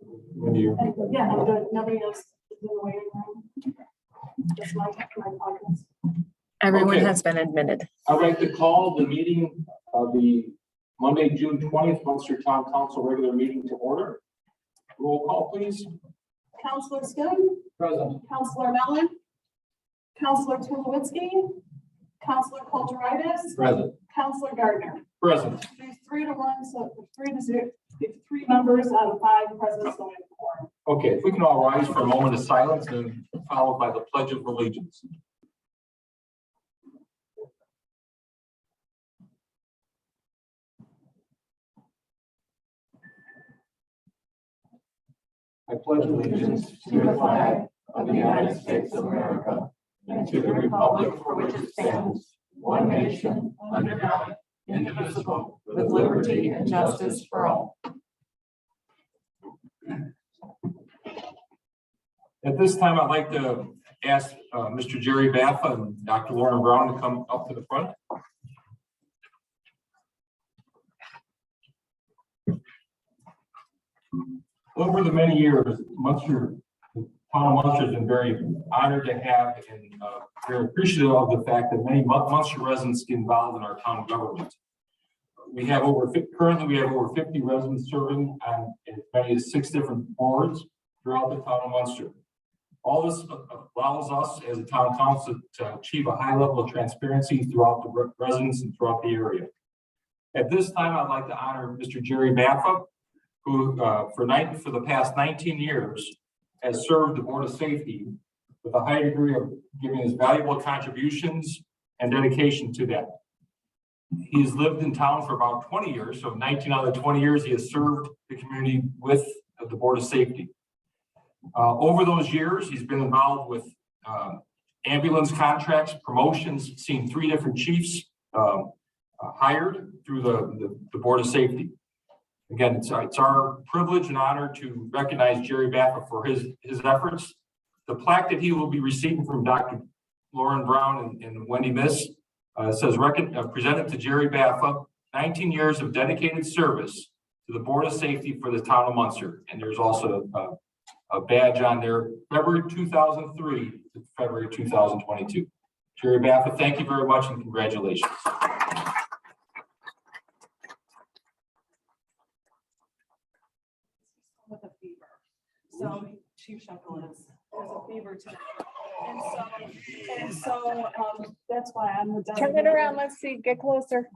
Yeah, I'm good. Nobody else is in the waiting room. Just my comments. Everyone Okay. has been admitted. I'd like to call the meeting of the Monday, June 20th, Munster Town Council regular meeting to order. Roll call, please. Counselor Schoen, Present. Counselor Mellon, Counselor Tulowitzki, Counselor Kulturitis, Present. Counselor Gardner. Present. There's 3-1, so 3-0. If 3 members out of 5 present, so in quorum. Okay, if we can all rise for a moment of silence and followed by the Pledge of Allegiance. I pledge allegiance to the flag of the United States of America and to the republic for which it stands, one nation, under God, indivisible, with liberty and justice for all. At this time, I'd like to ask Mr. Jerry Baffa and Dr. Lauren Brown to come up to the front. Over the many years, Munster, the town of Munster has been very honored to have and very appreciative of the fact that many Munster residents get involved in our town government. We have currently we have over 50 residents serving on as many as 6 different boards throughout the town of Munster. All this allows us as a town council to achieve a high level of transparency throughout the residents and throughout the area. At this time, I'd like to honor Mr. Jerry Baffa, who for the past 19 years has served the Board of Safety with a high degree of giving his valuable contributions and dedication to that. He's lived in town for about 20 years, so 19 out of the 20 years he has served the community with the Board of Safety. Over those years, he's been involved with ambulance contracts, promotions, seen 3 different chiefs hired through the Board of Safety. Again, it's our privilege and honor to recognize Jerry Baffa for his efforts. The plaque that he will be receiving from Dr. Lauren Brown and Wendy Miss says, presented to Jerry Baffa, 19 years of dedicated service to the Board of Safety for the town of Munster. And there's also a badge on there, February 2003 to February 2022. Jerry Baffa, thank you very much and congratulations. With a fever. So Chief Shekel has a fever today. And so that's why I'm the Turn it around. Let's see. Get closer.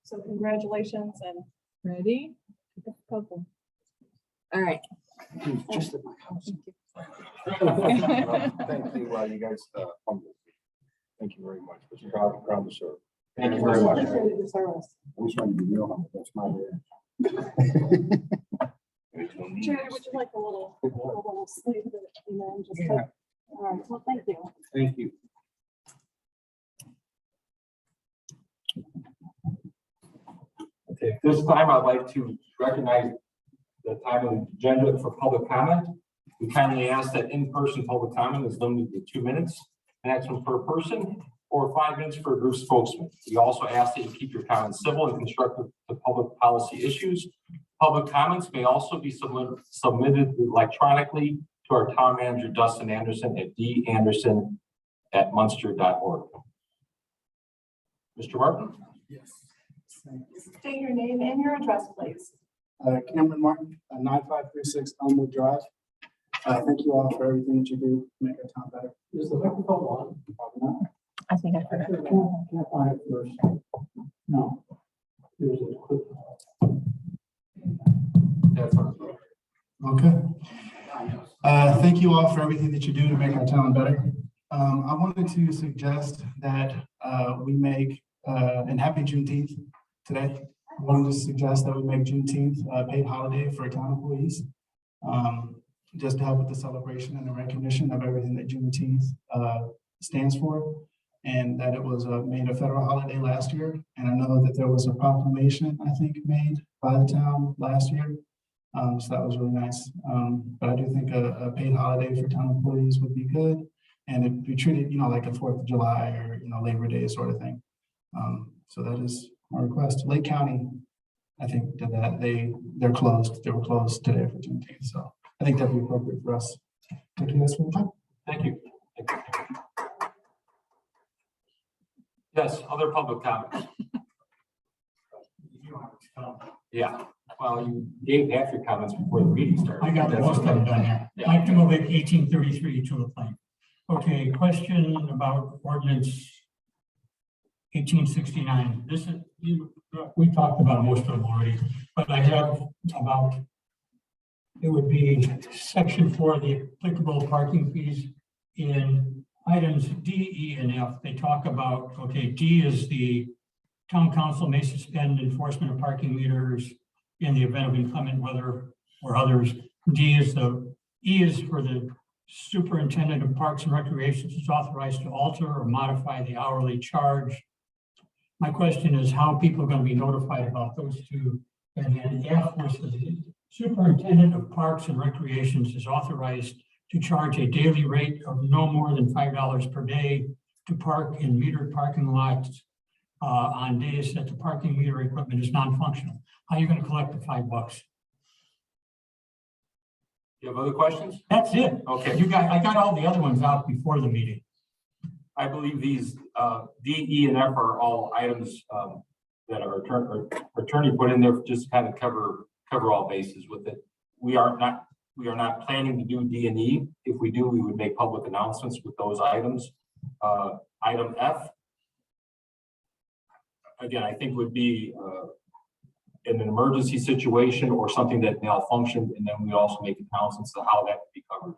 So congratulations and Ready? Couple. All right. Just at my house. Thank you, you guys, thank you very much. It's proud to serve. Thank you very much. appreciate the service. I was trying to be real humble. That's my bad. Jerry, would you like a little sleeve of it and then just take, all right, well, thank you. Thank you. Okay, this time I'd like to recognize the time of the agenda for public comment. We kindly ask that in-person public comment is limited to 2 minutes, maximum per person, or 5 minutes for a group spokesman. We also ask that you keep your comments civil and constructive to public policy issues. Public comments may also be submitted electronically to our town manager, Dustin Anderson, at danderson@munster.org. Mr. Martin? Yes. State your name and your address, please. Cameron Martin, 9536 Elmwood Drive. Thank you all for everything that you do to make our town better. Is the microphone on? Probably not. I think I heard it. Can't find it first. No. There's a quick. That's on. Okay. Thank you all for everything that you do to make our town better. I wanted to suggest that we make, and happy Juneteenth today. I wanted to suggest that we make Juneteenth a paid holiday for town employees. Just to help with the celebration and the recognition of everything that Juneteenth stands for. And that it was made a federal holiday last year. And I know that there was a proclamation, I think, made by the town last year. So that was really nice. But I do think a paid holiday for town employees would be good. And it'd be treated, like a 4th of July or, Labor Day sort of thing. So that is my request. Lake County I think that they're closed. They were closed today for Juneteenth. So I think that'd be appropriate for us. Thank you guys for the time. Thank you. Yes, other public comments? Yeah, well, you gave half your comments before the meeting started. I got most of them done here. Yeah. Mike Demovic, 1833 Tulip Lane. Okay, question about ordinance 1869. This is, we talked about most of them already, but I have about, it would be section 4, the applicable parking fees in items D, E, and F. They talk about, okay, D is the town council may suspend enforcement of parking meters in the event of inclement weather or others. D is E is for the superintendent of parks and recreations is authorized to alter or modify the hourly charge. My question is how people are going to be notified about those two. And then F was the superintendent of parks and recreations is authorized to charge a daily rate of no more than $5 per day to park in metered parking lots on days that the parking meter equipment is non-functional. How are you going to collect the $5? You have other questions? That's it. Okay. I got all the other ones out before the meeting. I believe these D, E, and F are all items that our attorney put in there just to kind of cover all bases with it. We are not planning to do D and E. If we do, we would make public announcements with those items. Item F, again, I think would be in an emergency situation or something that malfunctioned, and then we also make announcements to how that would be covered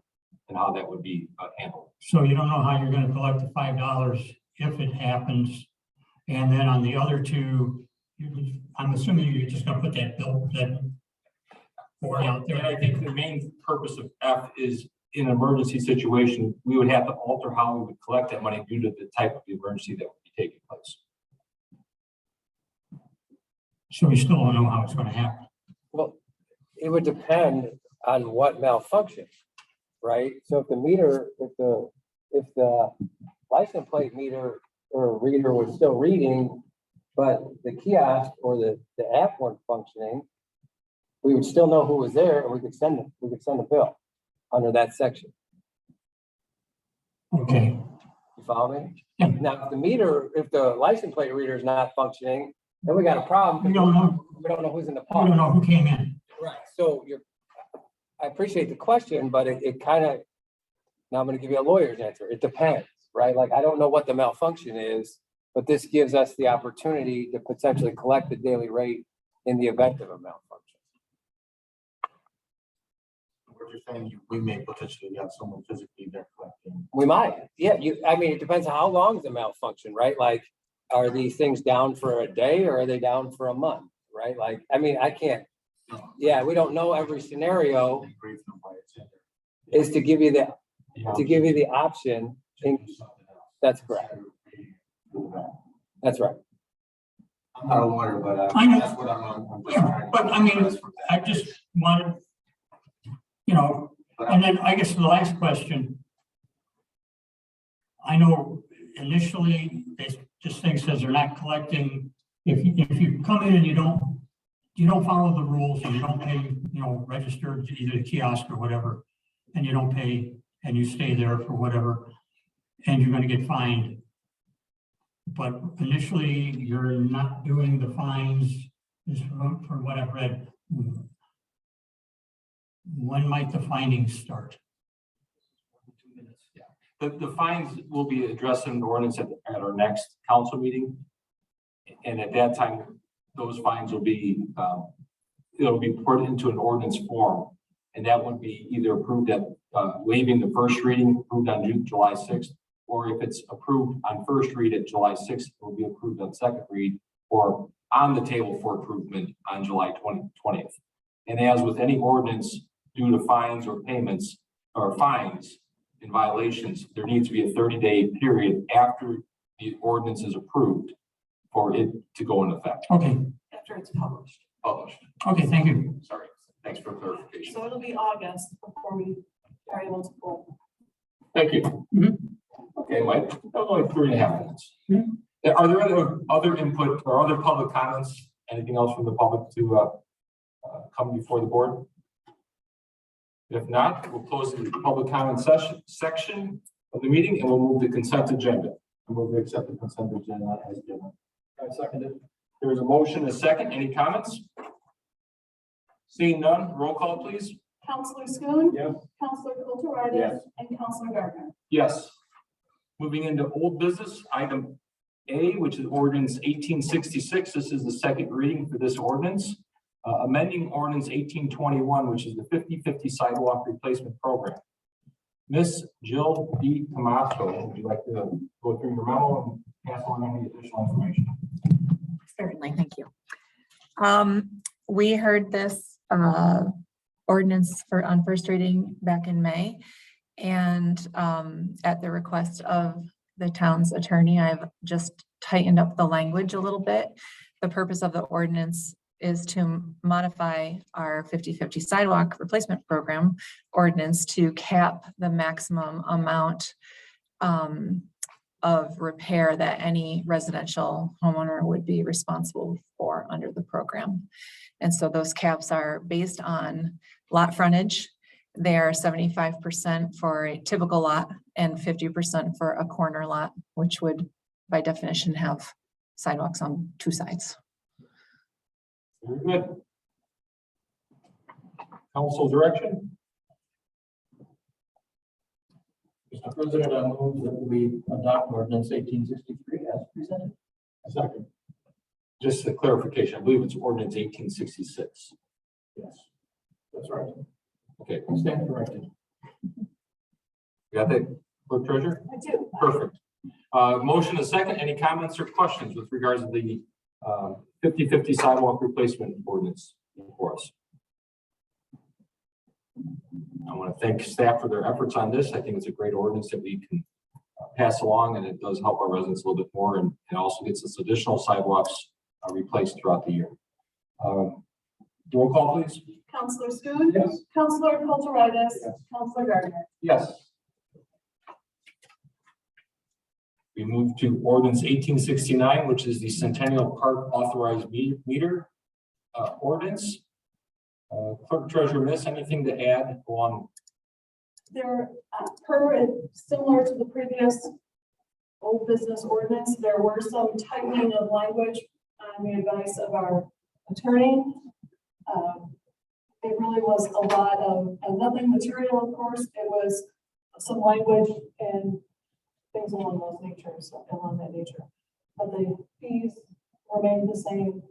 and how that would be handled. So you don't know how you're going to collect the $5 if it happens. And then on the other two, I'm assuming you're just going to put that bill out there. And I think the main purpose of F is in an emergency situation, we would have to alter how we would collect that money due to the type of emergency that would be taking place. So we still don't know how it's going to happen. Well, it would depend on what malfunctions, right? So if the meter, if the license plate meter or reader was still reading, but the kiosk or the app weren't functioning, we would still know who was there and we could send a bill under that section. Okay. You follow me? Yeah. Now, if the license plate reader is not functioning, then we got a problem. We don't know. We don't know who's in the We park. don't know who came in. Right, so I appreciate the question, but it kind of, now I'm gonna give you a lawyer's answer. It depends, right? Like, I don't know what the malfunction is, but this gives us the opportunity to potentially collect the daily rate in the event of a malfunction. What you're saying, we may potentially have someone physically there collecting. We might, yeah, I mean, it depends on how long is the malfunction, right? Like, are these things down for a day or are they down for a month, right? Like, I mean, I can't, yeah, we don't know every scenario. Is to give you the option. That's correct. That's right. I'm not a lawyer, but I know. that's what I'm. Yeah, but I mean, I just wanted, and then I guess the last question. I know initially, this thing says they're not collecting, if you come in and you don't follow the rules and you don't pay, register to either the kiosk or whatever, and you don't pay and you stay there for whatever, and you're gonna get fined. But initially, you're not doing the fines, is from what I've read. When might the findings start? The fines will be addressed in the ordinance at our next council meeting. And at that time, those fines will be, it'll be put into an ordinance form. And that would be either approved at waiving the first reading, approved on July 6th, or if it's approved on first read at July 6th, it will be approved on second read or on the table for improvement on July 20th. And as with any ordinance due to fines or payments or fines in violations, there needs to be a 30-day period after the ordinance is approved for it to go into effect. Okay, After it's published. Published. okay, thank you. Sorry. Thanks for clarification. So it'll be August before we are able to pull. Thank you. Mhm. Okay, Mike, that was only 3.5 minutes. Are there other input or other public comments Anything else from the public to come before the board? If not, we'll close the public comment section of the meeting and we'll move to consent agenda. I move to accept the consent agenda as given. I second it. There's a motion, a second. Any comments? Seeing none, roll call, please. Counselor Schoen. Yes. Counselor Kulturitis. Yes. And Counselor Gardner. Yes. Moving into old business, item A, which is ordinance 1866. This is the second reading for this ordinance. Amending ordinance 1821, which is the 50/50 sidewalk replacement program. Miss Jill D. Tomaso, would you like to go through your memo and pass on any additional information? Certainly, thank you. We heard this ordinance on first reading back in May. And at the request of the town's attorney, I've just tightened up the language a little bit. The purpose of the ordinance is to modify our 50/50 sidewalk replacement program ordinance to cap the maximum amount of repair that any residential homeowner would be responsible for under the program. And so those caps are based on lot frontage. They are 75% for a typical lot and 50% for a corner lot, which would by definition have sidewalks on two sides. Very good. Council direction? Mr. President, I move that we adopt ordinance 1863 as presented. Second. Just a clarification, I believe it's ordinance 1866. Yes, that's right. Okay, I stand corrected. got that, clerk treasurer? I do. Perfect. Motion a second. Any comments or questions with regards to the 50/50 sidewalk replacement ordinance for us? I want to thank staff for their efforts on this. I think it's a great ordinance that we can pass along, and it does help our residents a little bit more, and it also gets us additional sidewalks replaced throughout the year. Roll call, please. Counselor Schoen. Yes. Counselor Kulturitis. Counselor Gardner. Yes. We move to ordinance 1869, which is the Centennial Park authorized meter ordinance. Clerk treasurer, miss anything to add on? There, similar to the previous old business ordinance, there were some tightening of language on the advice of our attorney. It really was a lot of nothing material, of course. It was some language and things along that nature. But the fees remained the same.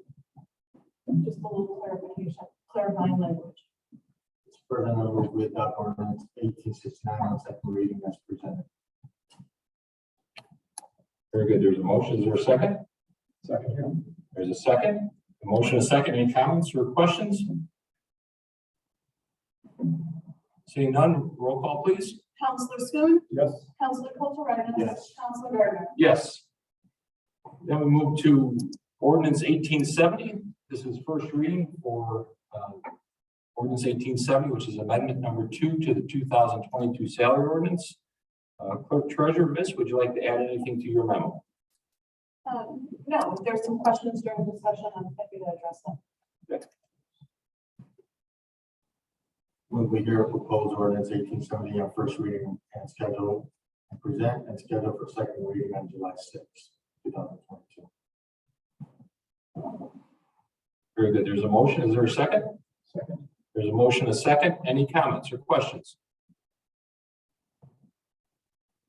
Just a little clarification, clarifying language. Mr. President, I move we adopt ordinance 1869 on second reading as presented. Very good. There's a motion. Is there a second? Second. There's a second. A motion, a second. Any comments or questions? Seeing none, roll call, please. Counselor Schoen. Yes. Counselor Kulturitis. Yes. Counselor Gardner. Yes. Then we move to ordinance 1870. This is first reading for ordinance 1870, which is amendment number 2 to the 2022 salary ordinance. Clerk treasurer, miss, would you like to add anything to your memo? No, if there's some questions during the discussion, I'm happy to address them. Move we hear proposed ordinance 1870 on first reading and schedule and present and schedule for second reading on July 6th, 2022. Very good. There's a motion. Is there a second? Second. There's a motion, a second. Any comments or questions?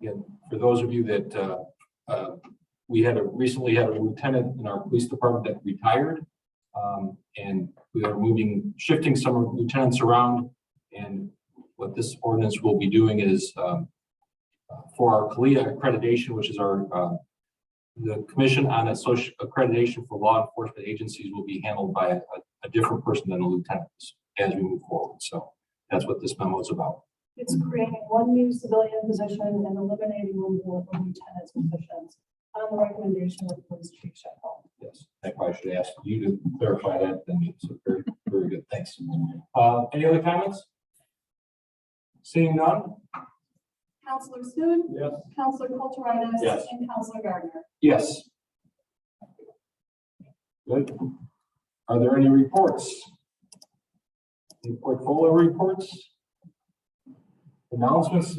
Again, for those of you that we recently had a lieutenant in our police department that retired, and we are shifting some lieutenants around. And what this ordinance will be doing is for our CALIA accreditation, which is the Commission on Associate Accreditation for Law Enforcement Agencies, will be handled by a different person than a lieutenant as we move forward. So that's what this memo is about. It's creating one new civilian position and eliminating one of the lieutenant's positions on the recommendation of Police Chief Sheffield. Yes, I probably should ask you to clarify that. Then, so very, very good. Thanks. Any other comments? Seeing none? Counselor Schoen. Yes. Counselor Kulturitis. Yes. And Counselor Gardner. Yes. Good. Are there any reports? Any portfolio reports? Announcements,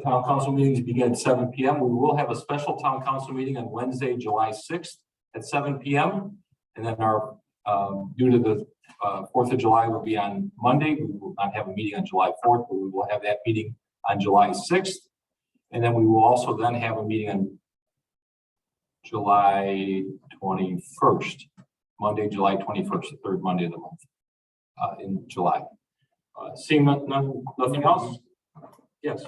town council meetings begin at 7 p.m. We will have a special town council meeting on Wednesday, July 6th at 7 p.m. And then our, due to the 4th of July will be on Monday. We will not have a meeting on July 4th, but we will have that meeting on July 6th. And then we will also then have a meeting on July 21st, Monday, July 21st, the third Monday of the month in July. Seeing nothing else? Yes.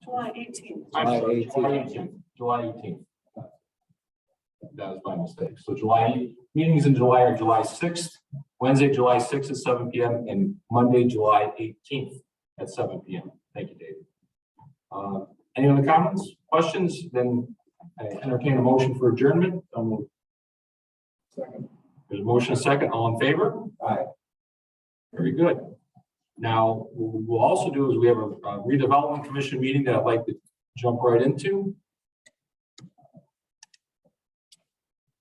July 18th. I'm sorry, July 18th. July 18th. That was my mistake. So July, meetings in July are July 6th, Wednesday, July 6th at 7 p.m. and Monday, July 18th at 7 p.m. Thank you, David. Any other comments, questions? Then I entertain a motion for adjournment. Second. There's a motion, a second. All in favor? Aye. Very good. Now, what we'll also do is we have a redevelopment commission meeting that I'd like to jump right into.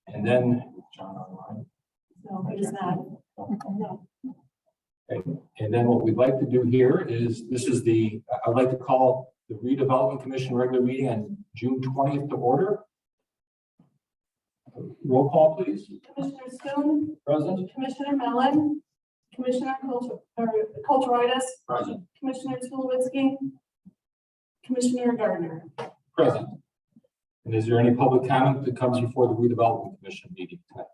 And then, John online. No, it is not. No. Okay. And then what we'd like to do here is, this is the, I'd like to call the redevelopment commission regular meeting on June 20th to order. Roll call, please. Commissioner Schoon, Present. Commissioner Mellon, Commissioner Kulturitis, Present. Commissioner Tulowitzki, Commissioner Gardner. Present. And is there any public comment that comes before the redevelopment commission meeting tonight?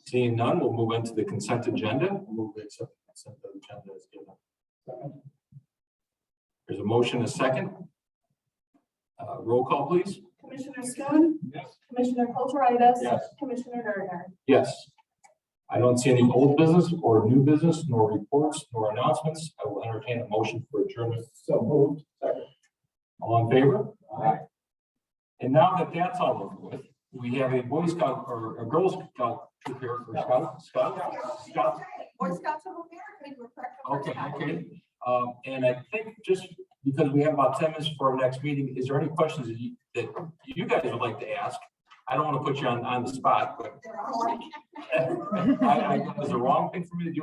Seeing none, we'll move into the consent agenda. Move to accept the consent agenda as given. There's a motion, a second. Roll call, please. Commissioner Schoon, Yes. Commissioner Kulturitis. Yes. Commissioner Gardner. Yes. I don't see any old business or new business, nor reports, nor announcements. I will entertain a motion for adjournment. So moved. Second. All in favor? Aye. And now that that's all over with, we have a Boy Scout or a Girl Scout troop here for Scout. Boy Scouts of America, we're practicing. Okay. And I think just because we have about 10 minutes for our next meeting, is there any questions that you guys would like to ask? I don't want to put you on the spot, but They're all like. I was the wrong thing for me to do.